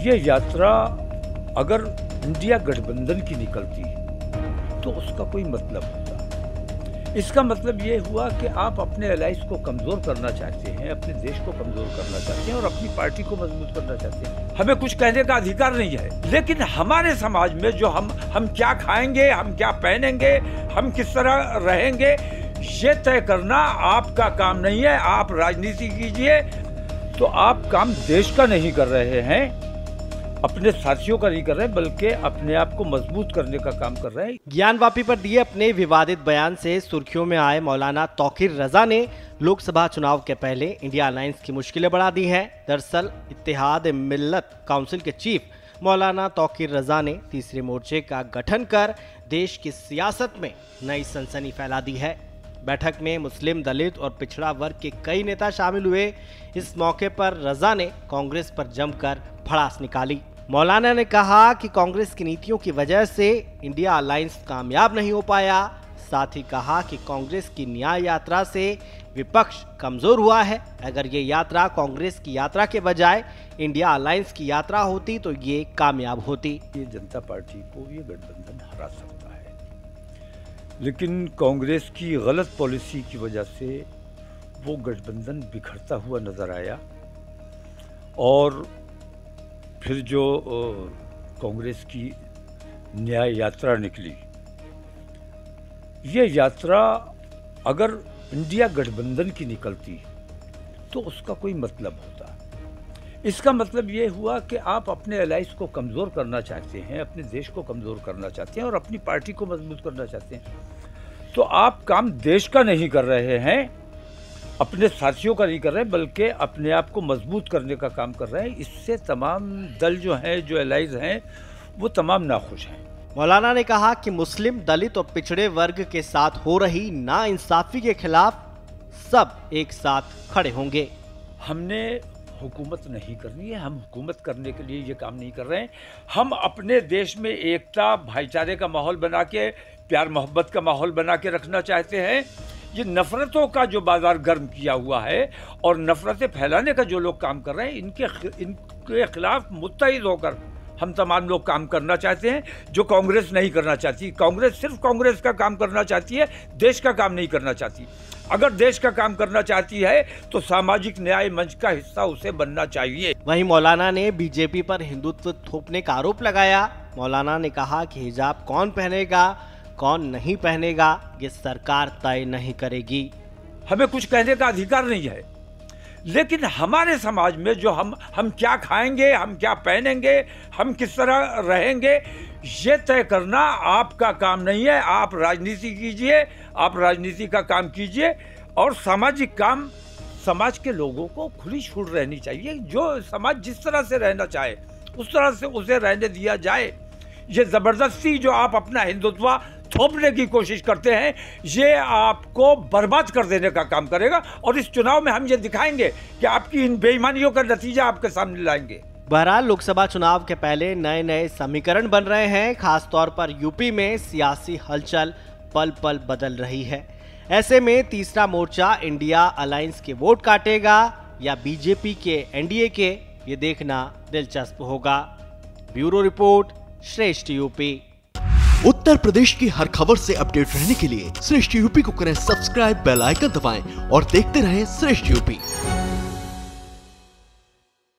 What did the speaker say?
ये यात्रा अगर इंडिया गठबंधन की निकलती तो उसका कोई मतलब होता। इसका मतलब ये हुआ कि आप अपने अलाइंस को कमज़ोर करना चाहते हैं, अपने देश को कमज़ोर करना चाहते हैं और अपनी पार्टी को मजबूत करना चाहते हैं। हमें कुछ कहने का अधिकार नहीं है, लेकिन हमारे समाज में जो हम क्या खाएंगे, हम क्या पहनेंगे, हम किस तरह रहेंगे, ये तय करना आपका काम नहीं है। आप राजनीति कीजिए तो आप काम देश का नहीं कर रहे हैं, अपने साथियों का नहीं कर रहे हैं, बल्कि अपने आप को मजबूत करने का काम कर रहे हैं। ज्ञानवापी पर दिए अपने विवादित बयान से सुर्खियों में आए मौलाना तौकीर रजा ने लोकसभा चुनाव के पहले इंडिया अलायंस की मुश्किलें बढ़ा दी हैं। दरअसल इत्तेहाद मिल्लत काउंसिल के चीफ मौलाना तौकीर रजा ने तीसरे मोर्चे का गठन कर देश की सियासत में नई सनसनी फैला दी है। बैठक में मुस्लिम, दलित और पिछड़ा वर्ग के कई नेता शामिल हुए। इस मौके पर रजा ने कांग्रेस पर जमकर भड़ास निकाली। मौलाना ने कहा कि कांग्रेस की नीतियों की वजह से इंडिया अलायंस कामयाब नहीं हो पाया। साथ ही कहा कि कांग्रेस की न्याय यात्रा से विपक्ष कमजोर हुआ है। अगर ये यात्रा कांग्रेस की यात्रा के बजाय इंडिया अलायंस की यात्रा होती तो ये कामयाब होती। ये जनता पार्टी को ये गठबंधन हरा सकता है, लेकिन कांग्रेस की गलत पॉलिसी की वजह से वो गठबंधन बिखरता हुआ नजर आया और फिर जो कांग्रेस की न्याय यात्रा निकली, ये यात्रा अगर इंडिया गठबंधन की निकलती तो उसका कोई मतलब होता। इसका मतलब ये हुआ कि आप अपने अलाइंस को कमज़ोर करना चाहते हैं, अपने देश को कमज़ोर करना चाहते हैं और अपनी पार्टी को मजबूत करना चाहते हैं। तो आप काम देश का नहीं कर रहे हैं, अपने साथियों का नहीं कर रहे हैं, बल्कि अपने आप को मजबूत करने का काम कर रहे हैं। इससे तमाम दल जो हैं, जो अलाइंस हैं, वो तमाम नाखुश हैं। मौलाना ने कहा कि मुस्लिम, दलित और पिछड़े वर्ग के साथ हो रही नाइंसाफी के खिलाफ सब एक साथ खड़े होंगे। हमने हुकूमत नहीं करनी है, हम हुकूमत करने के लिए ये काम नहीं कर रहे हैं। हम अपने देश में एकता, भाईचारे का माहौल बना के, प्यार मोहब्बत का माहौल बना के रखना चाहते हैं। ये नफरतों का जो बाजार गर्म किया हुआ है और नफरतें फैलाने का जो लोग काम कर रहे हैं, इनके खिलाफ मुत्तहिद होकर हम तमाम लोग काम करना चाहते हैं, जो कांग्रेस नहीं करना चाहती। कांग्रेस सिर्फ कांग्रेस का काम करना चाहती है, देश का काम नहीं करना चाहती। अगर देश का काम करना चाहती है तो सामाजिक न्याय मंच का हिस्सा उसे बनना चाहिए। वहीं मौलाना ने बीजेपी पर हिंदुत्व थोपने का आरोप लगाया। मौलाना ने कहा कि हिजाब कौन पहनेगा, कौन नहीं पहनेगा, ये सरकार तय नहीं करेगी। हमें कुछ कहने का अधिकार नहीं है, लेकिन हमारे समाज में जो हम क्या खाएंगे, हम क्या पहनेंगे, हम किस तरह रहेंगे, ये तय करना आपका काम नहीं है। आप राजनीति कीजिए, आप राजनीति का काम कीजिए और सामाजिक काम, समाज के लोगों को खुली छूट रहनी चाहिए। जो समाज जिस तरह से रहना चाहे उस तरह से उसे रहने दिया जाए। ये जबरदस्ती जो आप अपना हिंदुत्व थोपने की कोशिश करते हैं, ये आपको बर्बाद कर देने का काम करेगा और इस चुनाव में हम ये दिखाएंगे कि आपकी इन बेईमानियों का नतीजा आपके सामने लाएंगे। बहरहाल लोकसभा चुनाव के पहले नए नए समीकरण बन रहे हैं। खासतौर पर यूपी में सियासी हलचल पल पल बदल रही है। ऐसे में तीसरा मोर्चा इंडिया अलायंस के वोट काटेगा या बीजेपी के, एनडीए के, ये देखना दिलचस्प होगा। ब्यूरो रिपोर्ट, श्रेष्ठ यूपी। उत्तर प्रदेश की हर खबर से अपडेट रहने के लिए श्रेष्ठ यूपी को करें सब्सक्राइब, बेल आइकन दबाएं और देखते रहें श्रेष्ठ यूपी।